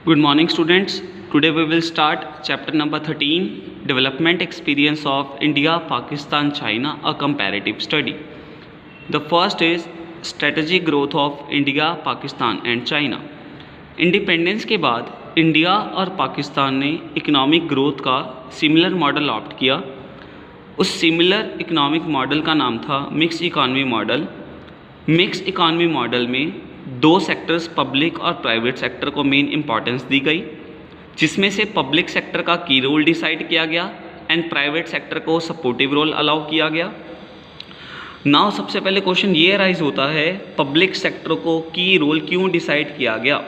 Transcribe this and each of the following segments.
Good morning, students. Today we will start chapter number 13, Development Experience of India, Pakistan, China, a comparative study. The first is Strategic Growth of India, Pakistan and China. Independence के बाद India और पाकिस्तान ने economic growth का similar model opt किया। उस similar economic model का नाम था mix economy model. Mix economy model में दो सेक्टर्स पब्लिक और प्राइवेट सेक्टर को मेन इंपॉर्टेंस दी गई, जिसमें से पब्लिक सेक्टर का की रोल डिसाइड किया गया एंड प्राइवेट सेक्टर को सपोर्टिव रोल अलाउ किया गया। नाउ सबसे पहले क्वेश्चन ये अराइज होता है, पब्लिक सेक्टर को की रोल क्यों डिसाइड किया गया?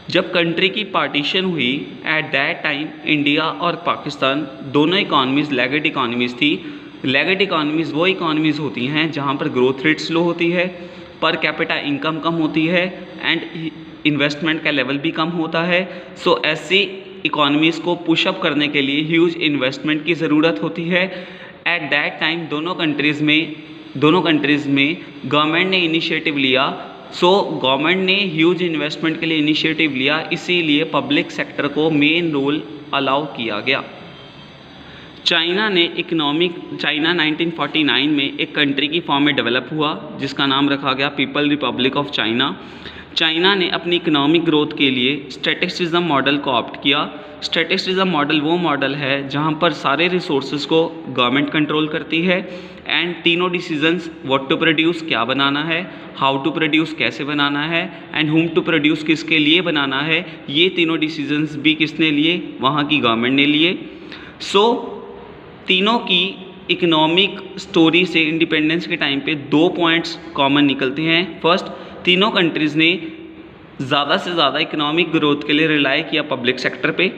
जब कंट्री की पार्टीशन हुई एट दैट टाइम इंडिया और पाकिस्तान दोनों इकॉनमीज़ लेगेड इकॉनमीज़ थी। लेगेड इकॉनमीज़ वो इकॉनमीज़ होती हैं जहाँ पर ग्रोथ रेट स्लो होती है, पर कैपिटा इनकम कम होती है एंड इन्वेस्टमेंट का लेवल भी कम होता है। सो ऐसी इकॉनमीज़ को पुशअप करने के लिए ह्यूज इन्वेस्टमेंट की ज़रूरत होती है। एट दैट टाइम दोनों कंट्रीज़ में गवर्नमेंट ने इनिशिएटिव लिया। सो गवर्नमेंट ने ह्यूज इन्वेस्टमेंट के लिए इनिशिएटिव लिया, इसीलिए पब्लिक सेक्टर को मेन रोल अलाउ किया गया। चाइना 1949 में एक कंट्री की फॉर्म में डेवलप हुआ जिसका नाम रखा गया people Republic of China. China ने अपनी इकोनॉमिक ग्रोथ के लिए स्टैटिस्टिज्म मॉडल को ऑप्ट किया। स्टैटिस्टिज्म मॉडल वो मॉडल है जहाँ पर सारे रिसोर्सेज को गवर्नमेंट कंट्रोल करती है एंड तीनों डिसीजंस व्हाट टू प्रोड्यूस क्या बनाना है, हाउ टू प्रोड्यूस कैसे बनाना है एंड हुम टू प्रोड्यूस किसके लिए बनाना है, ये तीनों डिसीजंस भी किसने लिए? वहाँ की गवर्नमेंट ने लिए। सो तीनों की इकोनॉमिक स्टोरी से इंडिपेंडेंस के टाइम पे दो पॉइंट्स कॉमन निकलते हैं। फर्स्ट, तीनों कंट्रीज़ ने ज़्यादा से ज़्यादा इकोनॉमिक ग्रोथ के लिए रिलाई किया पब्लिक सेक्टर पे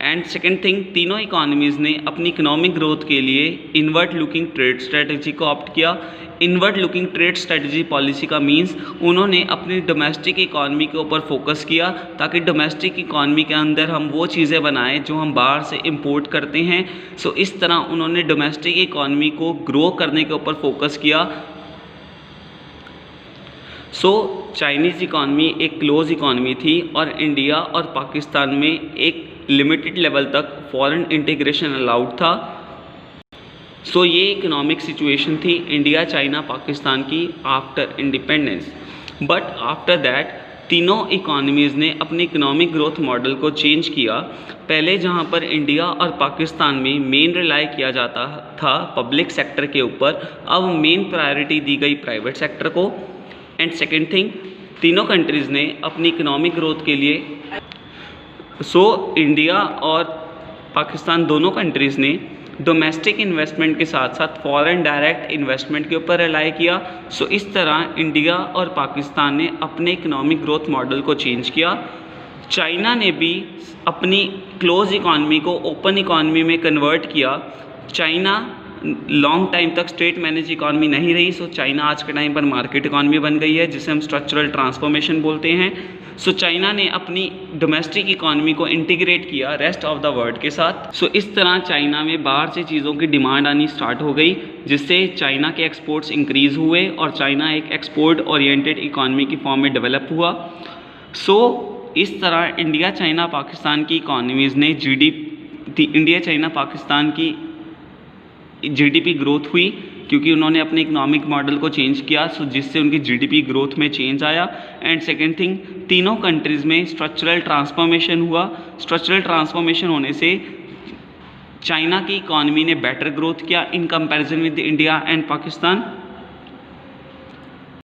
एंड सेकेंड थिंग, तीनों इकॉनमीज़ ने अपनी इकोनॉमिक ग्रोथ के लिए इनवर्ड लुकिंग ट्रेड स्ट्रेटजी को ऑप्ट किया। Inward looking trade strategy policy का मीन्स उन्होंने अपनी डोमेस्टिक इकॉनमी के ऊपर फोकस किया ताकि डोमेस्टिक इकॉनमी के अंदर हम वो चीज़ें बनाएं जो हम बाहर से इंपोर्ट करते हैं। सो इस तरह उन्होंने डोमेस्टिक इकॉनमी को ग्रो करने के ऊपर फोकस किया। सो चाइनीज़ इकॉनमी एक क्लोज इकॉनमी थी और इंडिया और पाकिस्तान में एक लिमिटेड लेवल तक फॉरेन इंटीग्रेशन अलाउड था। सो ये इकोनॉमिक सिचुएशन थी इंडिया चाइना पाकिस्तान की after independence. But after that तीनों इकॉनमीज़ ने अपनी इकोनॉमिक ग्रोथ मॉडल को चेंज किया। पहले जहाँ पर इंडिया और पाकिस्तान में मेन रिलाई किया जाता था पब्लिक सेक्टर के ऊपर, अब मेन प्रायोरिटी दी गई प्राइवेट सेक्टर को। एंड सेकेंड थिंग, तीनों कंट्रीज़ ने अपनी इकोनॉमिक ग्रोथ के लिए इंडिया और पाकिस्तान दोनों कंट्रीज़ ने डोमेस्टिक इन्वेस्टमेंट के साथ साथ फॉरेन डायरेक्ट इन्वेस्टमेंट के ऊपर रिलाई किया। इस तरह इंडिया और पाकिस्तान ने अपने इकोनॉमिक ग्रोथ मॉडल को चेंज किया। चाइना ने भी अपनी क्लोज इकॉनमी को ओपन इकॉनमी में कन्वर्ट किया। चाइना लॉन्ग टाइम तक स्टेट मैनेज इकॉनमी नहीं रही, चाइना आज के टाइम पर मार्केट इकॉनमी बन गई है जिसे हम स्ट्रक्चरल ट्रांसफॉर्मेशन बोलते हैं। चाइना ने अपनी डोमेस्टिक इकॉनमी को इंटीग्रेट किया रेस्ट ऑफ द वर्ल्ड के साथ। इस तरह चाइना में बाहर से चीज़ों की डिमांड आनी स्टार्ट हो गई, जिससे चाइना के एक्सपोर्ट्स इंक्रीज़ हुए और चाइना एक एक्सपोर्ट ओरिएंटेड इकॉनमी की फॉर्म में डेवलप हुआ। इस तरह इंडिया चाइना पाकिस्तान की इकॉनमीज़ ने इंडिया चाइना पाकिस्तान की जीडीपी ग्रोथ हुई क्योंकि उन्होंने अपने इकोनॉमिक मॉडल को चेंज किया, जिससे उनकी जीडीपी ग्रोथ में चेंज आया। एंड सेकेंड थिंग, तीनों कंट्रीज़ में स्ट्रक्चरल ट्रांसफॉर्मेशन हुआ। स्ट्रक्चरल ट्रांसफॉर्मेशन होने से चाइना की इकॉनमी ने बेटर ग्रोथ किया in comparison with India and Pakistan.